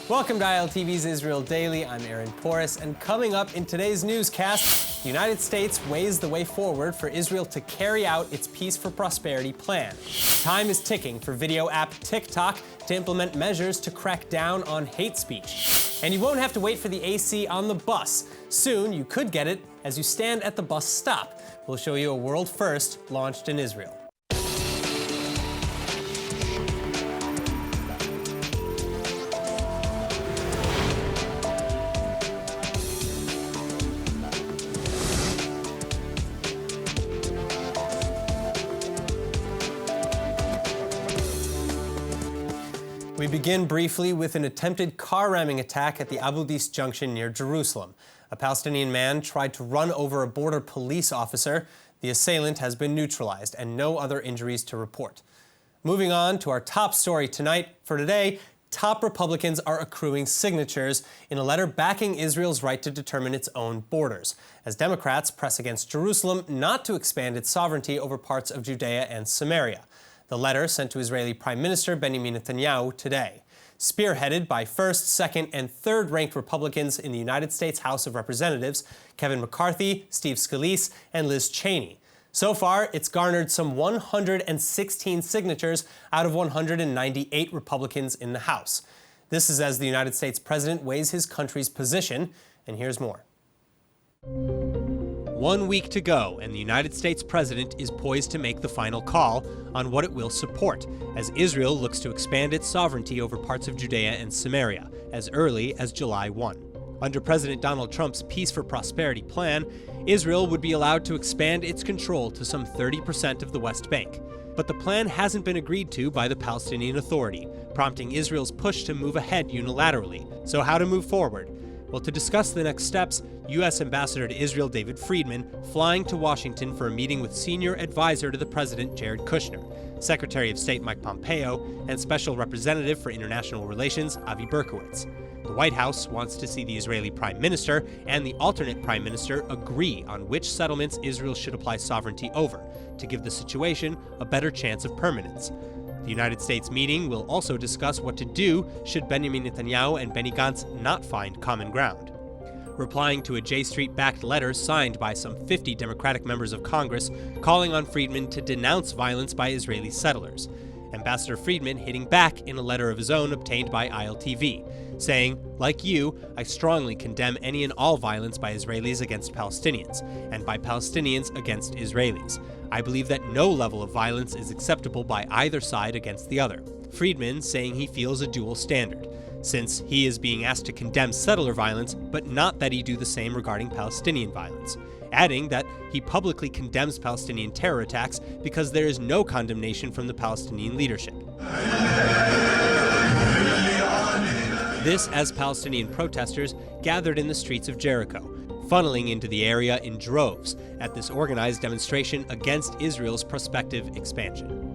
Welcome to ILTV's Israel Daily. I'm Aaron Porras, and coming up in today's newscast, the United States weighs the way forward for Israel to carry out its Peace for Prosperity plan. Time is ticking for video app Tik Tok to implement measures to crack down on hate speech. And you won't have to wait for the AC on the bus. Soon, you could get it as you stand at the bus stop. We'll show you a world first launched in Israel. We begin briefly with an attempted car ramming attack at the Abu Dis junction near Jerusalem. A Palestinian man tried to run over a border police officer. The assailant has been neutralized and no other injuries to report. Moving on to our top story tonight. For today, top Republicans are accruing signatures in a letter backing Israel's right to determine its own borders, as Democrats press against Jerusalem not to expand its sovereignty over parts of Judea and Samaria. The letter sent to Israeli Prime Minister Benjamin Netanyahu today, spearheaded by first, second, and third-ranked Republicans in the United States House of Representatives, Kevin McCarthy, Steve Scalise, and Liz Cheney. So far, it's garnered some 116 signatures out of 198 Republicans in the House. This is as the United States president weighs his country's position, and here's more. 1 week to go, and the United States president is poised to make the final call on what it will support, as Israel looks to expand its sovereignty over parts of Judea and Samaria as early as July 1. Under President Donald Trump's Peace for Prosperity plan, Israel would be allowed to expand its control to some 30% of the West Bank. But the plan hasn't been agreed to by the Palestinian Authority, prompting Israel's push to move ahead unilaterally. So how to move forward? Well, to discuss the next steps, U.S. Ambassador to Israel David Friedman flying to Washington for a meeting with senior advisor to the president Jared Kushner, Secretary of State Mike Pompeo, and Special Representative for International Relations Avi Berkowitz. The White House wants to see the Israeli Prime Minister and the alternate Prime Minister agree on which settlements Israel should apply sovereignty over to give the situation a better chance of permanence. The United States meeting will also discuss what to do should Benjamin Netanyahu and Benny Gantz not find common ground. Replying to a J Street-backed letter signed by some 50 Democratic members of Congress calling on Friedman to denounce violence by Israeli settlers. Ambassador Friedman hitting back in a letter of his own obtained by ILTV, saying, "Like you, I strongly condemn any and all violence by Israelis against Palestinians, and by Palestinians against Israelis. I believe that no level of violence is acceptable by either side against the other." Friedman saying he feels a dual standard, since he is being asked to condemn settler violence, but not that he do the same regarding Palestinian violence, adding that he publicly condemns Palestinian terror attacks because there is no condemnation from the Palestinian leadership. This as Palestinian protesters gathered in the streets of Jericho, funneling into the area in droves at this organized demonstration against Israel's prospective expansion.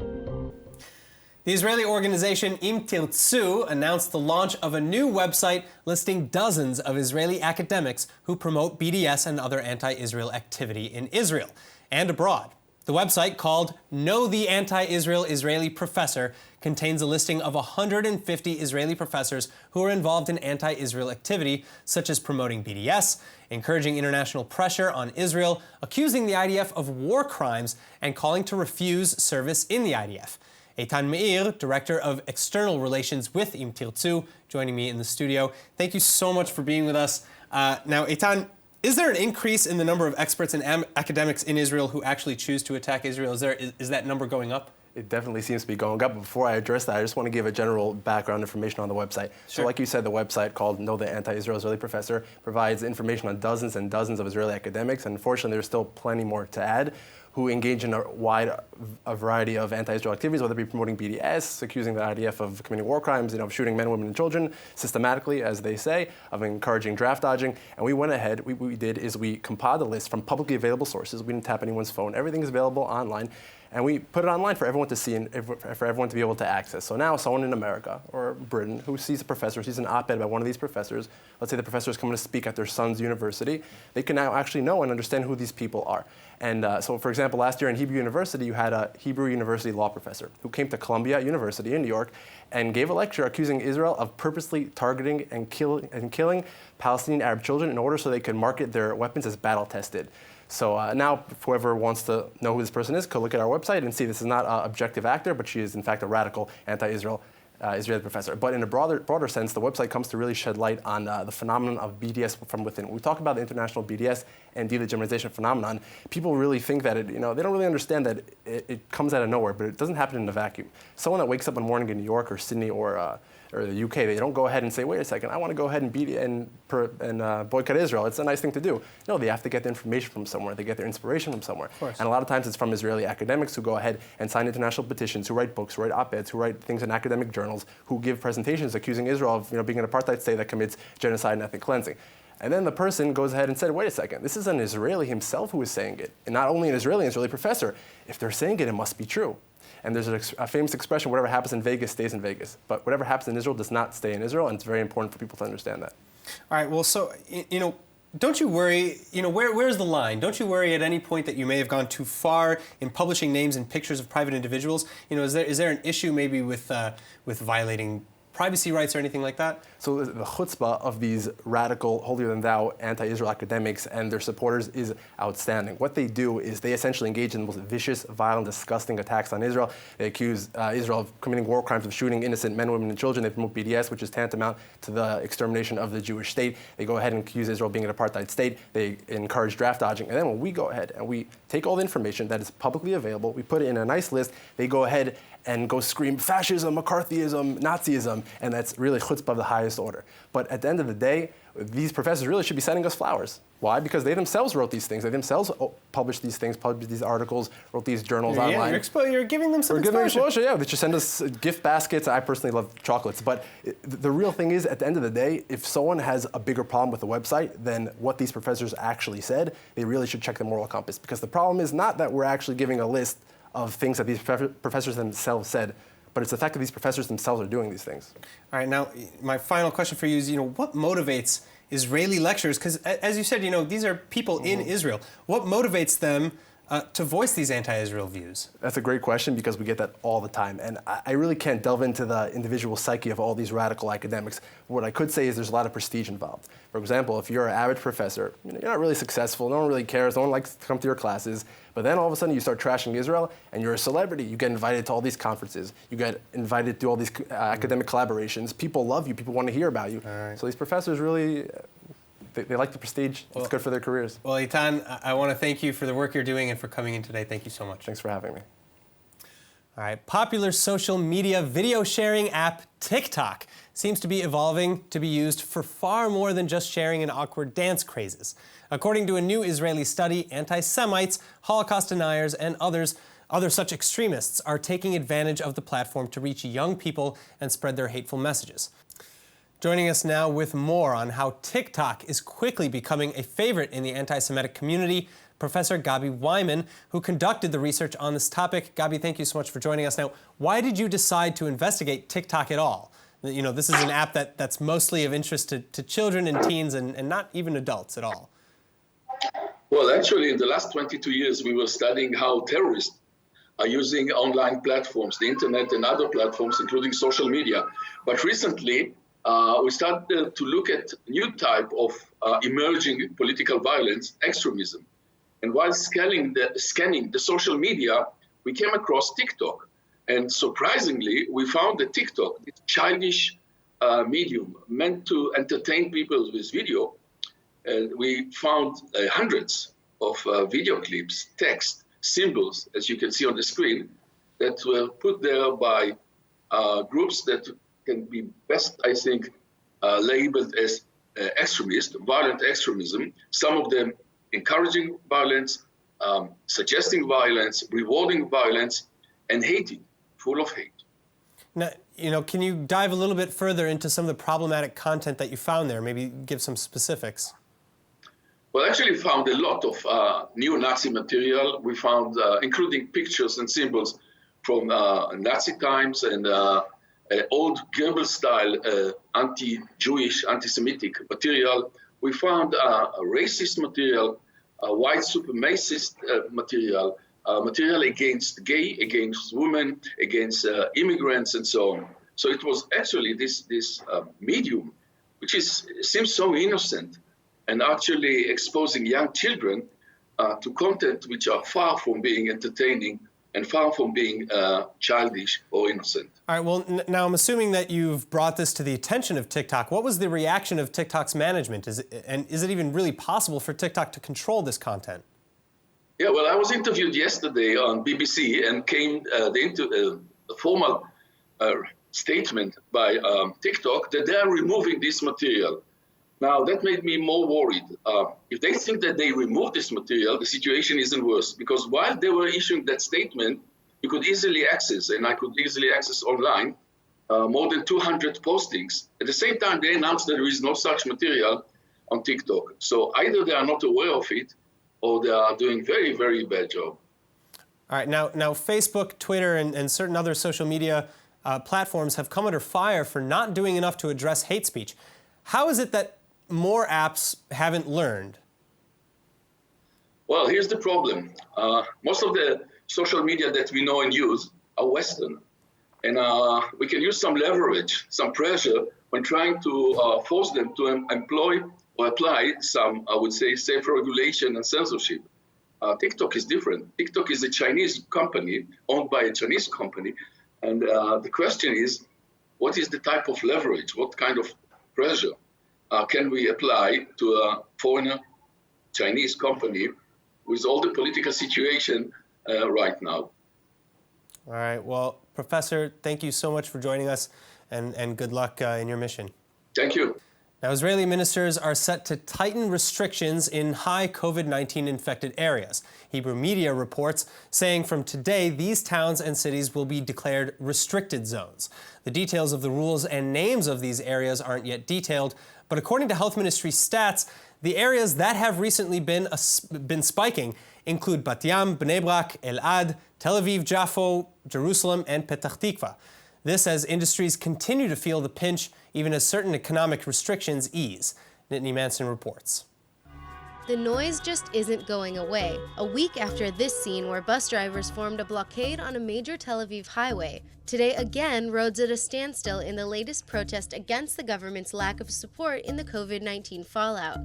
The Israeli organization Im Tirtzu announced the launch of a new website listing dozens of Israeli academics who promote BDS and other anti-Israel activity in Israel and abroad. The website, called Know the Anti-Israel Israeli Professor, contains a listing of 150 Israeli professors who are involved in anti-Israel activity, such as promoting BDS, encouraging international pressure on Israel, accusing the IDF of war crimes, and calling to refuse service in the IDF. Eitan Meir, Director of External Relations with Im Tirtzu, joining me in the studio. Thank you so much for being with us. Now, Eitan, is there an increase in the number of experts and academics in Israel who actually choose to attack Israel? Is that number going up? It definitely seems to be going up. But before I address that, I just want to give a general background information on the website. Sure. So like you said, the website called Know the Anti-Israel Israeli Professor provides information on dozens and dozens of Israeli academics, and unfortunately there's still plenty more to add, who engage in a variety of anti-Israel activities, whether it be promoting BDS, accusing the IDF of committing war crimes, of shooting men, women, and children systematically, as they say, of encouraging draft dodging. And we went ahead, what we did is we compiled a list from publicly available sources. We didn't tap anyone's phone. Everything is available online. and we put it online for everyone to see and for everyone to be able to access. So now someone in America or Britain who sees a professor, sees an op-ed by one of these professors, let's say the professor is coming to speak at their son's university, they can now actually know and understand who these people are. And so, for example, last year in Hebrew University, you had a Hebrew University law professor who came to Columbia University in New York and gave a lecture accusing Israel of purposely targeting and killing Palestinian Arab children in order so they could market their weapons as battle-tested. So now, whoever wants to know who this person is could look at our website and see this is not an objective actor, but she is, in fact, a radical anti-Israel Israeli professor. But in a broader sense, the website comes to really shed light on the phenomenon of BDS from within. When we talk about the international BDS and delegitimization phenomenon, people really think that they don't really understand that it comes out of nowhere, but it doesn't happen in a vacuum. Someone that wakes up in the morning in New York or Sydney or the UK, they don't go ahead and say, wait a second, I want to go ahead and boycott Israel. It's a nice thing to do. No, they have to get the information from somewhere. They get their inspiration from somewhere. And a lot of times it's from Israeli academics who go ahead and sign international petitions, who write books, who write op-eds, who write things in academic journals, who give presentations accusing Israel of being an apartheid state that commits genocide and ethnic cleansing. And then the person goes ahead and said, wait a second, this is an Israeli himself who is saying it. And not only an Israeli professor. If they're saying it, it must be true. And there's a famous expression, whatever happens in Vegas stays in Vegas. But whatever happens in Israel does not stay in Israel, and it's very important for people to understand that. All right, well, so, don't you worry, where's the line? Don't you worry at any point that you may have gone too far in publishing names and pictures of private individuals? Is there an issue maybe with violating privacy rights or anything like that? So the chutzpah of these radical, holier-than-thou anti-Israel academics and their supporters is outstanding. What they do is they essentially engage in the most vicious, violent, disgusting attacks on Israel. They accuse Israel of committing war crimes, of shooting innocent men, women, and children. They promote BDS, which is tantamount to the extermination of the Jewish state. They go ahead and accuse Israel of being an apartheid state. They encourage draft dodging. And then when we go ahead and we take all the information that is publicly available, we put it in a nice list, they go ahead and go scream fascism, McCarthyism, Nazism, and that's really chutzpah of the highest order. But at the end of the day, these professors really should be sending us flowers. Why? Because they themselves wrote these things. They themselves published these things, published these articles, wrote these journals online. You're giving them some exposure. We're giving them exposure, yeah. They should send us gift baskets. I personally love chocolates. But the real thing is, at the end of the day, if someone has a bigger problem with the website than what these professors actually said, they really should check the moral compass. Because the problem is not that we're actually giving a list of things that these professors themselves said, but it's the fact that these professors themselves are doing these things. All right, now, my final question for you is, what motivates Israeli lecturers? Because, as you said, these are people in Israel. What motivates them to voice these anti-Israel views? That's a great question because we get that all the time. And I really can't delve into the individual psyche of all these radical academics. What I could say is there's a lot of prestige involved. For example, if you're an average professor, you're not really successful, no one really cares, no one likes to come to your classes, but then all of a sudden you start trashing Israel and you're a celebrity. You get invited to all these conferences. You get invited to all these academic collaborations. People love you. People want to hear about you. So these professors really... They like the prestige. It's good for their careers. Well, Eitan, I want to thank you for the work you're doing and for coming in today. Thank you so much. Thanks for having me. All right. Popular social media video sharing app Tik Tok seems to be evolving to be used for far more than just sharing in awkward dance crazes. According to a new Israeli study, anti-Semites, Holocaust deniers, and other such extremists are taking advantage of the platform to reach young people and spread their hateful messages. Joining us now with more on how TikTok is quickly becoming a favorite in the anti-Semitic community, Professor Gabi Wyman, who conducted the research on this topic. Gabi, thank you so much for joining us. Now, why did you decide to investigate TikTok at all? This is an app that's mostly of interest to children and teens and not even adults at all. Well, actually, in the last 22 years, we were studying how terrorists are using online platforms, the internet and other platforms, including social media. But recently, we started to look at a new type of emerging political violence, extremism. And while scanning the social media, we came across TikTok. And surprisingly, we found that TikTok, this childish medium meant to entertain people with video, and we found hundreds of video clips, text, symbols, as you can see on the screen, that were put there by groups that can be best, I think, labeled as extremist, violent extremism, some of them encouraging violence, suggesting violence, rewarding violence, and hating, full of hate. Now, can you dive a little bit further into some of the problematic content that you found there? Maybe give some specifics. Well, actually found a lot of neo-Nazi material. We found, including pictures and symbols from Nazi times and old Goebbels-style anti-Jewish, anti-Semitic material. We found racist material, white supremacist material, material against gay, against women, against immigrants, and so on. So it was actually this medium, which seems so innocent, and actually exposing young children to content which are far from being entertaining and far from being childish or innocent. All right, well, now I'm assuming that you've brought this to the attention of TikTok. What was the reaction of TikTok's management? Is it even really possible for TikTok to control this content? Yeah, well, I was interviewed yesterday on BBC and came the formal statement by TikTok that they are removing this material. Now, that made me more worried. If they think that they remove this material, the situation isn't worse. Because while they were issuing that statement, you could easily access, and I could easily access online, more than 200 postings. At the same time, they announced that there is no such material on TikTok. So either they are not aware of it, or they are doing very, very bad job. All right, now Facebook, Twitter, and certain other social media platforms have come under fire for not doing enough to address hate speech. How is it that more apps haven't learned? Well, here's the problem. Most of the social media that we know and use are Western. And we can use some leverage, some pressure when trying to force them to employ or apply some, I would say, safe regulation and censorship. TikTok is different. TikTok is a Chinese company, owned by a Chinese company. And the question is, what is the type of leverage? What kind of pressure can we apply to a foreigner Chinese company with all the political situation right now? All right. Well, Professor, thank you so much for joining us, and good luck in your mission. Thank you. Now, Israeli ministers are set to tighten restrictions in high COVID-19 infected areas. Hebrew media reports saying from today, these towns and cities will be declared restricted zones. The details of the rules and names of these areas aren't yet detailed, but according to Health Ministry stats, the areas that have recently been spiking include Bat Yam, Bnei Brak, Elad, Tel Aviv, Jaffa, Jerusalem, and Petah Tikva. This as industries continue to feel the pinch, even as certain economic restrictions ease. Nittany Manson reports. The noise just isn't going away. A week after this scene where bus drivers formed a blockade on a major Tel Aviv highway, today again roads at a standstill in the latest protest against the government's lack of support in the COVID-19 fallout.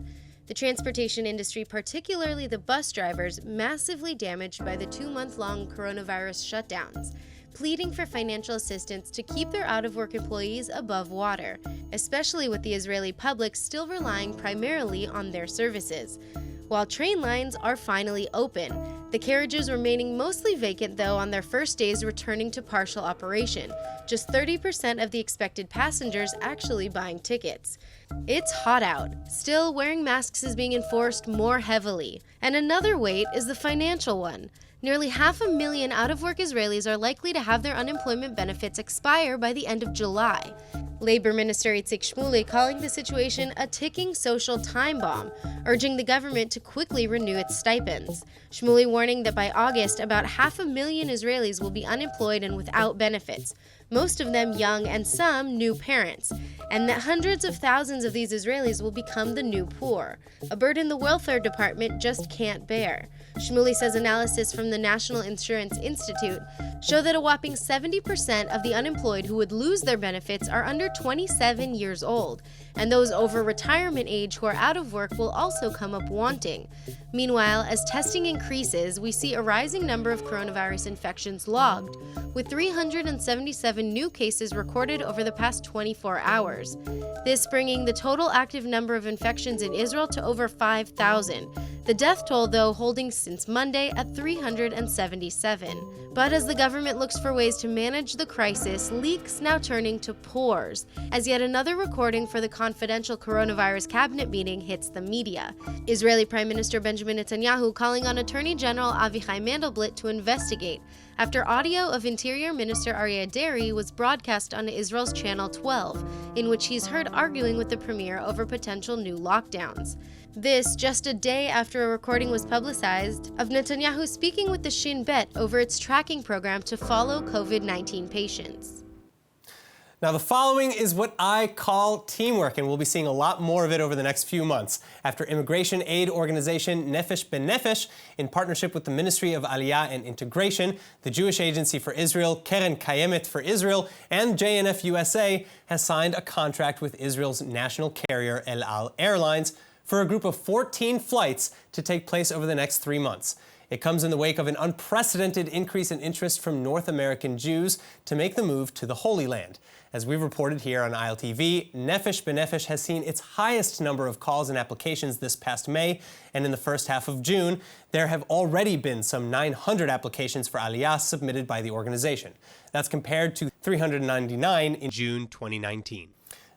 The transportation industry, particularly the bus drivers, massively damaged by the 2-month-long coronavirus shutdowns, pleading for financial assistance to keep their out-of-work employees above water, especially with the Israeli public still relying primarily on their services. While train lines are finally open, the carriages remaining mostly vacant though on their first days returning to partial operation, just 30% of the expected passengers actually buying tickets. It's hot out. Still, wearing masks is being enforced more heavily. And another weight is the financial one. Nearly 500,000 out-of-work Israelis are likely to have their unemployment benefits expire by the end of July. Labor Minister Itzik Shmuley calling the situation a ticking social time bomb, urging the government to quickly renew its stipends. Shmuley warning that by August, about 500,000 Israelis will be unemployed and without benefits, most of them young and some new parents, and that hundreds of thousands of these Israelis will become the new poor, a burden the welfare department just can't bear. Shmuley says analysis from the National Insurance Institute show that a whopping 70% of the unemployed who would lose their benefits are under 27 years old, and those over retirement age who are out of work will also come up wanting. Meanwhile, as testing increases, we see a rising number of coronavirus infections logged, with 377 new cases recorded over the past 24 hours. This bringing the total active number of infections in Israel to over 5,000. The death toll, though, holding since Monday at 377. But as the government looks for ways to manage the crisis, leaks now turning to pores, as yet another recording for the confidential coronavirus cabinet meeting hits the media. Israeli Prime Minister Benjamin Netanyahu calling on Attorney General Avichai Mandelblit to investigate, after audio of Interior Minister Aryeh Deri was broadcast on Israel's Channel 12, in which he's heard arguing with the premier over potential new lockdowns. This just a day after a recording was publicized of Netanyahu speaking with the Shin Bet over its tracking program to follow COVID-19 patients. Now, the following is what I call teamwork, and we'll be seeing a lot more of it over the next few months. After immigration aid organization Nefesh B'Nefesh, in partnership with the Ministry of Aliyah and Integration, the Jewish Agency for Israel, Keren Kayemet for Israel, and JNF USA, has signed a contract with Israel's national carrier El Al Airlines for a group of 14 flights to take place over the next 3 months. It comes in the wake of an unprecedented increase in interest from North American Jews to make the move to the Holy Land. As we reported here on ILTV, Nefesh B'Nefesh has seen its highest number of calls and applications this past May, and in the first half of June, there have already been some 900 applications for Aliyah submitted by the organization. That's compared to 399 in June 2019.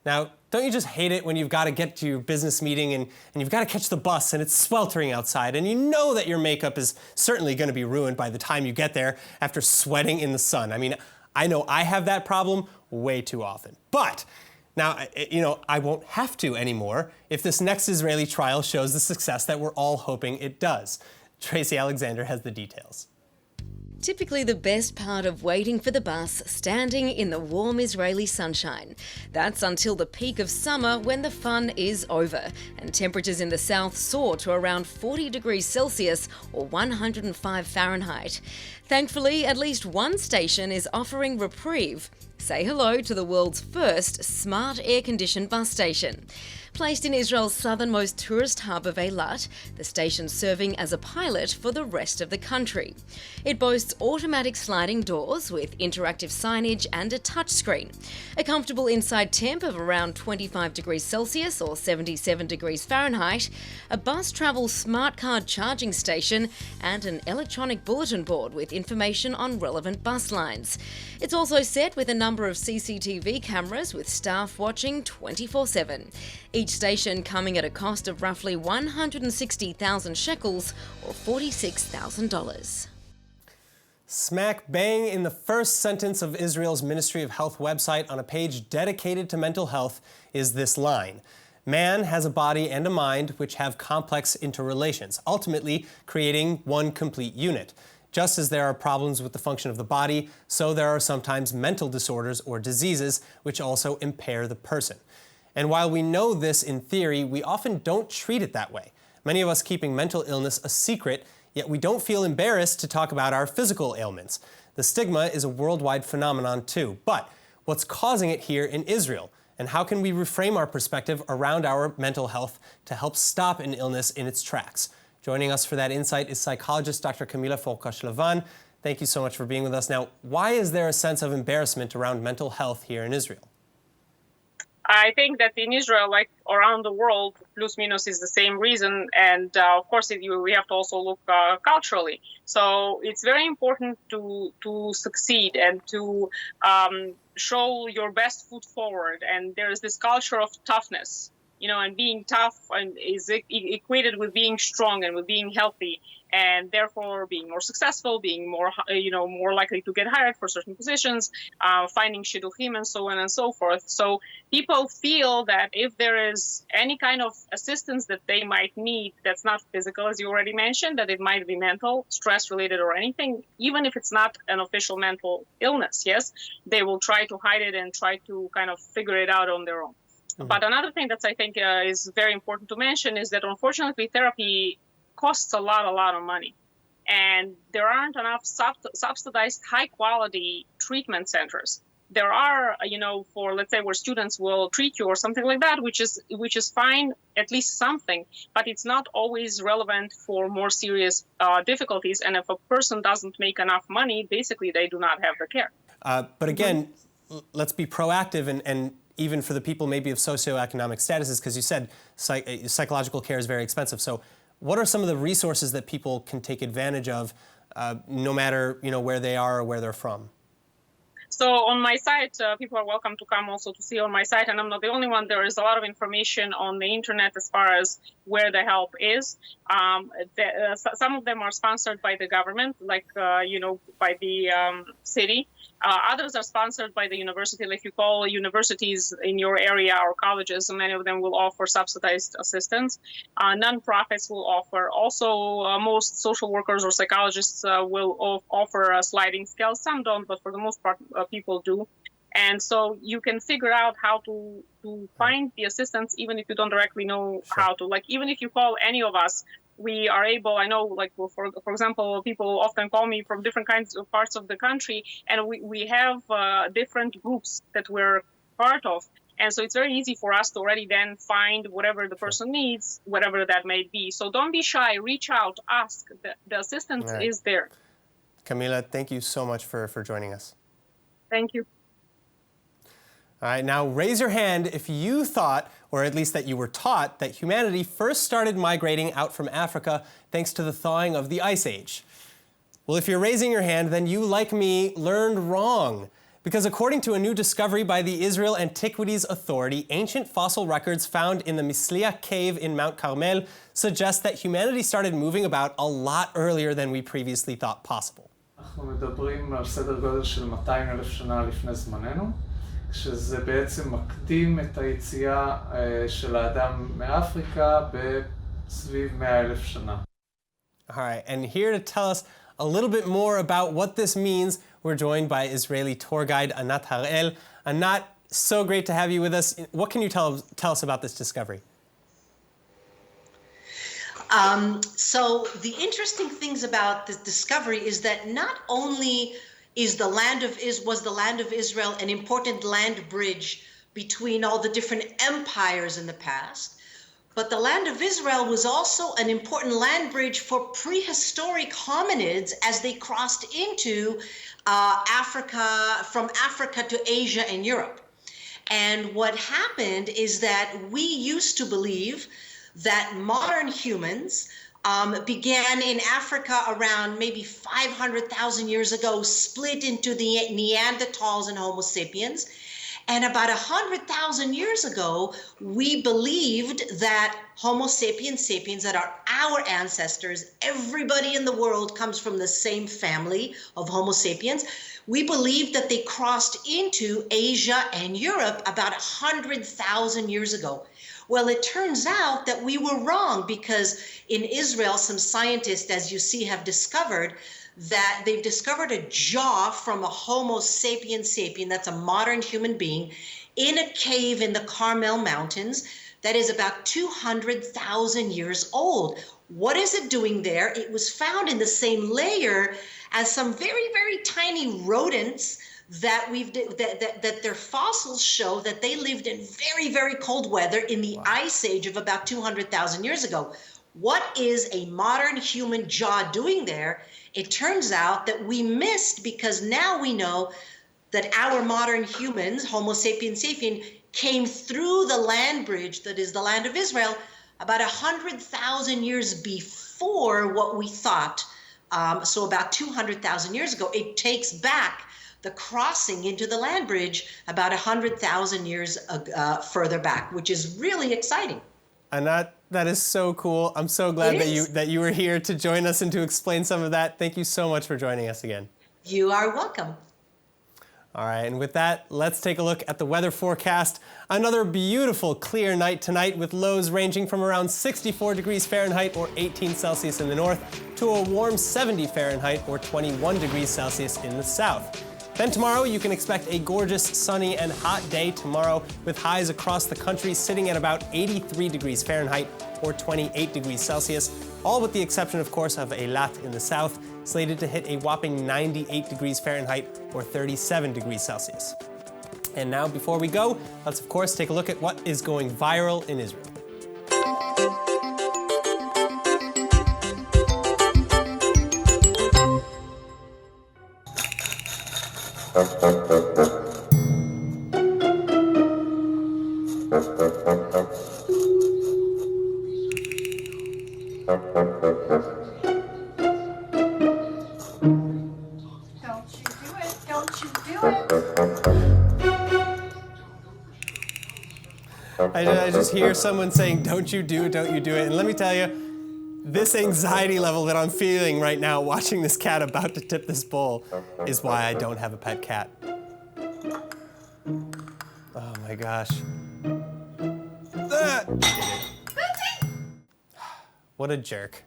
Now, don't you just hate it when you've got to get to your business meeting and you've got to catch the bus and it's sweltering outside and you know that your makeup is certainly going to be ruined by the time you get there after sweating in the sun? I mean, I know I have that problem way too often. But now, I won't have to anymore if this next Israeli trial shows the success that we're all hoping it does. Tracy Alexander has the details. Typically the best part of waiting for the bus, standing in the warm Israeli sunshine. That's until the peak of summer when the fun is over and temperatures in the south soar to around 40 degrees Celsius or 105 Fahrenheit. Thankfully, at least one station is offering reprieve. Say hello to the world's first smart air-conditioned bus station. Placed in Israel's southernmost tourist hub of Eilat, the station serving as a pilot for the rest of the country. It boasts automatic sliding doors with interactive signage and a touchscreen, a comfortable inside temp of around 25 degrees Celsius or 77 degrees Fahrenheit, a bus travel smart card charging station, and an electronic bulletin board with information on relevant bus lines. It's also set with a number of CCTV cameras with staff watching 24/7. Each station coming at a cost of roughly 160,000 shekels or $46,000. Smack bang in the first sentence of Israel's Ministry of Health website on a page dedicated to mental health is this line: "Man has a body and a mind which have complex interrelations, ultimately creating one complete unit. Just as there are problems with the function of the body, so there are sometimes mental disorders or diseases which also impair the person." And while we know this in theory, we often don't treat it that way. Many of us keeping mental illness a secret, yet we don't feel embarrassed to talk about our physical ailments. The stigma is a worldwide phenomenon too. But what's causing it here in Israel? And how can we reframe our perspective around our mental health to help stop an illness in its tracks? Joining us for that insight is psychologist Dr. Camila Folkash-Lavan. Thank you so much for being with us. Now, why is there a sense of embarrassment around mental health here in Israel? I think that in Israel, like around the world, plus minus is the same reason. And of course, we have to also look culturally. So it's very important to succeed and to show your best foot forward. And there is this culture of toughness, and being tough is equated with being strong and with being healthy, and therefore being more successful, being more, more likely to get hired for certain positions, finding shidduchim and so on and so forth. So people feel that if there is any kind of assistance that they might need that's not physical, as you already mentioned, that it might be mental, stress-related or anything, even if it's not an official mental illness, yes, they will try to hide it and try to kind of figure it out on their own. Mm-hmm. But another thing that I think is very important to mention is that unfortunately therapy costs a lot of money. And there aren't enough subsidized high-quality treatment centers. There are, for, let's say, where students will treat you or something like that, which is fine, at least something, but it's not always relevant for more serious difficulties. And if a person doesn't make enough money, basically they do not have the care. But again, let's be proactive and even for the people maybe of socioeconomic statuses, because you said psychological care is very expensive. So what are some of the resources that people can take advantage of no matter where they are or where they're from? So on my site, people are welcome to come also to see on my site, and I'm not the only one. There is a lot of information on the internet as far as where the help is. Some of them are sponsored by the government, like by the city. Others are sponsored by the university. Like, if you call universities in your area or colleges, many of them will offer subsidized assistance. Non-profits will offer. Also, most social workers or psychologists will offer a sliding scale. Some don't, but for the most part, people do. And so you can figure out how to find the assistance, even if you don't directly know how to. Like, even if you call any of us, we are able, I know, like, for example, people often call me from different kinds of parts of the country, and we have different groups that we're part of. And so it's very easy for us to already then find whatever the person needs, whatever that may be. So don't be shy, reach out, ask. The assistance is there. Camila, thank you so much for joining us. Thank you. All right, now raise your hand if you thought, or at least that you were taught, that humanity first started migrating out from Africa thanks to the thawing of the Ice Age. Well, if you're raising your hand, then you, like me, learned wrong. Because according to a new discovery by the Israel Antiquities Authority, ancient fossil records found in the Mislia cave in Mount Carmel suggest that humanity started moving about a lot earlier than we previously thought possible. אנחנו מדברים על סדר גודל של 200,000 שנה לפני זמננו, שזה בעצם מקדים את היציאה של האדם מאפריקה בסביב 100,000 שנה. All right, and here to tell us a little bit more about what this means, we're joined by Israeli tour guide Anat. Anat, so great to have you with us. What can you tell us about this discovery? So the interesting things about this discovery is that not only was the land of Israel an important land bridge between all the different empires in the past, but the land of Israel was also an important land bridge for prehistoric hominids as they crossed into Africa, from Africa to Asia and Europe. And what happened is that we used to believe that modern humans began in Africa around maybe 500,000 years ago, split into the Neanderthals and Homo sapiens. And about 100,000 years ago, we believed that Homo sapiens, that are our ancestors, everybody in the world comes from the same family of Homo sapiens. We believed that they crossed into Asia and Europe about 100,000 years ago. Well, it turns out that we were wrong, because in Israel, some scientists, as you see, have discovered that they've discovered a jaw from a Homo sapien, that's a modern human being, in a cave in the Carmel Mountains that is about 200,000 years old. What is it doing there? It was found in the same layer as some very, very tiny rodents that their fossils show that they lived in very, very cold weather in the Ice Age of about 200,000 years ago. What is a modern human jaw doing there? It turns out that we missed, because now we know that our modern humans, Homo sapiens came through the land bridge that is the land of Israel about 100,000 years before what we thought. So about 200,000 years ago, it takes back the crossing into the land bridge about 100,000 years further back, which is really exciting. Anat, that is so cool. I'm so glad that you were here to join us and to explain some of that. Thank you so much for joining us again. You are welcome. All right, and with that, let's take a look at the weather forecast. Another beautiful, clear night tonight, with lows ranging from around 64 degrees Fahrenheit or 18 Celsius in the north to a warm 70 Fahrenheit or 21 degrees Celsius in the south. Then tomorrow, you can expect a gorgeous, sunny, and hot day tomorrow, with highs across the country sitting at about 83 degrees Fahrenheit or 28 degrees Celsius, all with the exception, of course, of Eilat in the south, slated to hit a whopping 98 degrees Fahrenheit or 37 degrees Celsius. And now, before we go, let's of course take a look at what is going viral in Israel. I just hear someone saying, don't you do it, don't you do it. And let me tell you, this anxiety level that I'm feeling right now watching this cat about to tip this bowl is why I don't have a pet cat. Oh my gosh. What a jerk.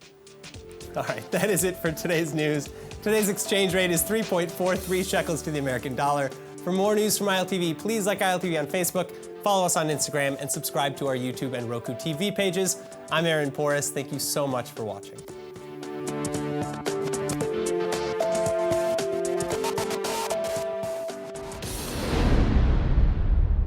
All right, that is it for today's news. Today's exchange rate is 3.43 shekels to the American dollar. For more news from ILTV, please like ILTV on Facebook, follow us on Instagram, and subscribe to our YouTube and Roku TV pages. I'm Aaron Porras. Thank you so much for watching.